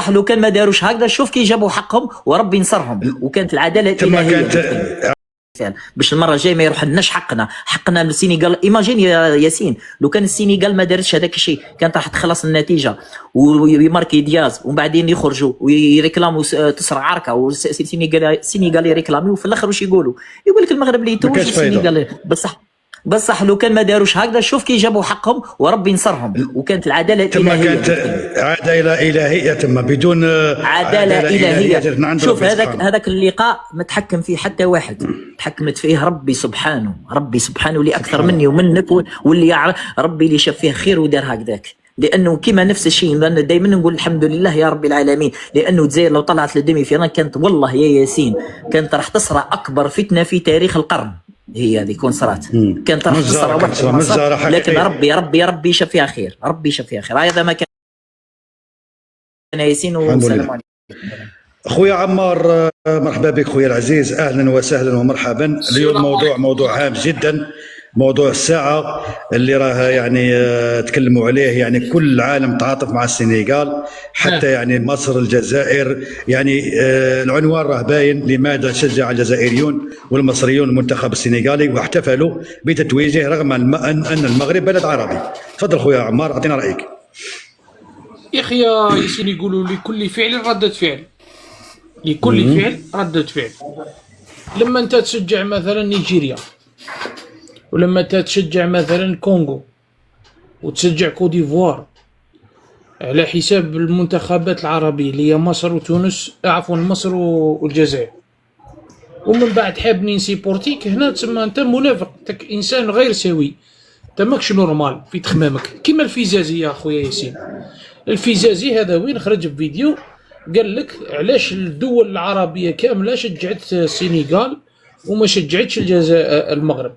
بصح لو كان ما داروش هكذا شوف كي جابوا حقهم وربي نصرهم، وكانت العداله الالهيه باش المره الجايه ما يروح لناش حقنا للسينيغال. ايماجين يا ياسين لو كان السينيغال ما دارتش هذاك الشيء كانت راح تخلص النتيجه ويماركي دياز ومن بعدين يخرجوا ويريكلاموا تصرع عركه والسينيغال يريكلامي وفي الاخر واش يقول لك المغرب اللي يتوج السينيغال. بصح لو كان ما داروش هكذا شوف كي جابوا حقهم وربي نصرهم، وكانت العداله الالهيه. كانت عداله الهيه تم بدون عداله الهيه. شوف هذاك اللقاء ما تحكم فيه حتى واحد، تحكمت فيه ربي سبحانه اللي اكثر مني ومنك، واللي يعرف ربي اللي شاف فيه خير ودار هكذاك. لانه كما نفس الشيء دائما نقول الحمد لله يا رب العالمين، لانه الجزائر لو طلعت للدمي فيران كانت والله يا ياسين كانت راح تصرى اكبر فتنه في تاريخ القرن. هي هذه كون صرات كانت راح تصرى واحد، لكن ربي شاف فيها خير، هذا ما كان ياسين. والسلام عليكم خويا عمار، مرحبا بك خويا العزيز، اهلا وسهلا ومرحبا. اليوم موضوع هام جدا، موضوع الساعه اللي راه يعني تكلموا عليه، يعني كل العالم تعاطف مع السنغال، حتى يعني مصر الجزائر، يعني العنوان راه باين. لماذا شجع الجزائريون والمصريون المنتخب السنغالي واحتفلوا بتتويجه رغم ان المغرب بلد عربي؟ تفضل خويا عمار اعطينا رايك. يا اخي ياسين يقولوا لكل فعل ردة فعل، لكل فعل ردة فعل. لما انت تشجع مثلا نيجيريا، ولما انت تشجع مثلا الكونغو، وتشجع كوديفوار على حساب المنتخبات العربية اللي هي مصر وتونس، عفوا مصر والجزائر، ومن بعد حابني نسيبورتيك، هنا تسمى انت منافق، انت انسان غير سوي، انت ماكش نورمال في تخمامك. كيما الفيزازي يا خويا ياسين، الفيزازي هذا وين خرج بفيديو قال لك علاش الدول العربيه كامله شجعت السنغال وما شجعتش الجزائر المغرب.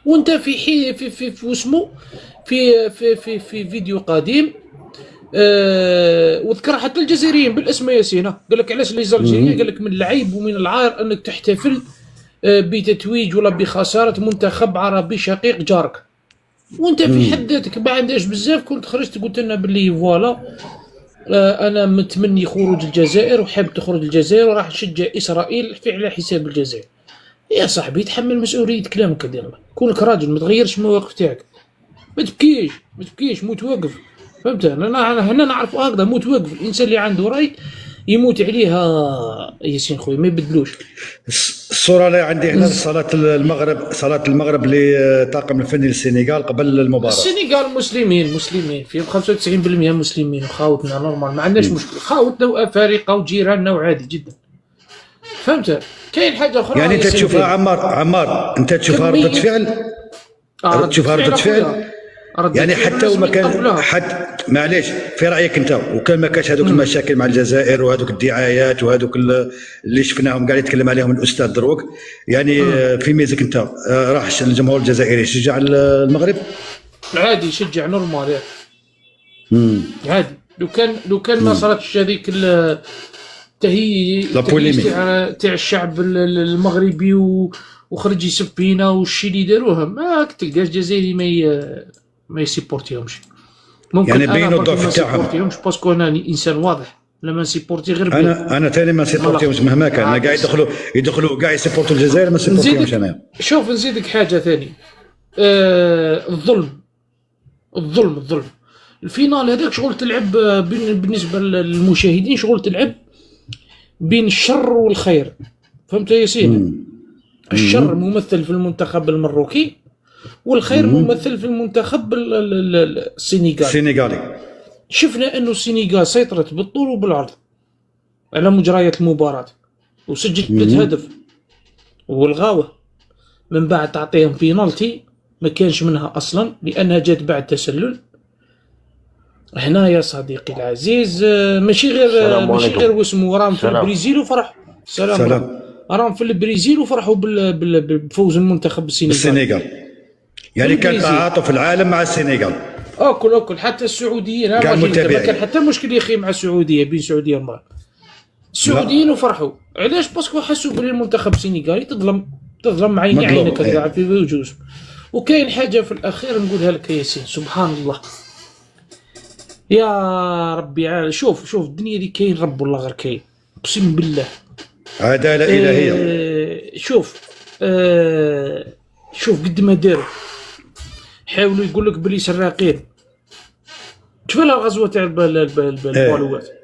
وانت في اسمه في فيديو قديم وذكر حتى الجزائريين بالاسم ياسين، قال لك علاش لي الجزائريين، قال لك من العيب ومن العار انك تحتفل بتتويج ولا بخساره منتخب عربي شقيق جارك، وانت في حد ذاتك ما عندهاش بزاف. كنت خرجت قلت لنا باللي فوالا انا متمني خروج الجزائر وحاب تخرج الجزائر وراح نشجع اسرائيل على حساب الجزائر. يا صاحبي تحمل مسؤوليه كلامك، دير الله كونك راجل، ما تغيرش المواقف تاعك، ما تبكيش موت واقف. فهمت؟ انا هنا نعرف هكذا، موت واقف. الانسان اللي عنده راي يموت عليها ياسين خويا، ما يبدلوش. الصوره اللي عندي هنا صلاه المغرب لطاقم الفني للسنغال قبل المباراه. السنغال مسلمين فيهم 95% مسلمين، وخاوتنا نورمال، ما عندناش مشكل، خاوتنا وافارقه وجيراننا وعادي جدا. فهمت؟ كاين حاجه اخرى يعني انت تشوفها عمار انت تشوفها ردة فعل؟ تشوفها ردة فعل يعني حتى وما كان حتى معليش في رايك انت، وكان ما كانش هذوك المشاكل مع الجزائر وهذوك الدعايات وهذوك اللي شفناهم قاعد يتكلم عليهم الاستاذ دروك، يعني في ميزك انت راح الجمهور الجزائري يشجع المغرب عادي، يشجع نورمال عادي. لو كان ما صارتش هذيك تهي تاع الشعب المغربي وخرج يسب فينا والشي اللي داروه، ما تلقاش جزائري ما يسيبورتيهمش. ممكن يعني بينوا الضعف تاعهم باسكو انا انسان واضح، لما نسيبورتي غير انا ثاني ما سيبورتيهمش مهما كان. انا قاعد يدخلوا كاع يسيبورتوا الجزائر، ما سيبورتيهمش انا. شوف نزيدك حاجه ثانيه، الظلم الفينال هذاك شغل تلعب بالنسبه للمشاهدين، شغل تلعب بين الشر والخير. فهمت يا ياسين؟ الشر ممثل في المنتخب المروكي والخير ممثل في المنتخب السنغالي. شفنا انه السنغال سيطرت بالطول وبالعرض على مجريات المباراة وسجلت هدف والغاوة، من بعد تعطيهم بينالتي ما كانش منها اصلا لانها جات بعد تسلل. هنا يا صديقي العزيز ماشي غير واسمو راهم في البرازيل وفرحوا. سلام. راهم في البرازيل وفرحوا بفوز المنتخب السنغال. يعني كان تعاطف العالم مع السنغال. اكل حتى السعوديين ما كان حتى مشكل يا اخي مع السعوديه، بين السعوديه والمغرب. السعوديين وفرحوا علاش؟ باسكو حسوا بلي المنتخب السنغالي تظلم عيني عينك كذا في وجوه. وكاين حاجه في الاخير نقولها لك يا ياسين، سبحان الله يا ربي شوف الدنيا دي كاين رب والله غير كاين، اقسم بالله. عداله الهيه. شوف قد ما داروا، حاولوا يقول لك بلي سراقين. شوف الغزوه تاع البوالوات،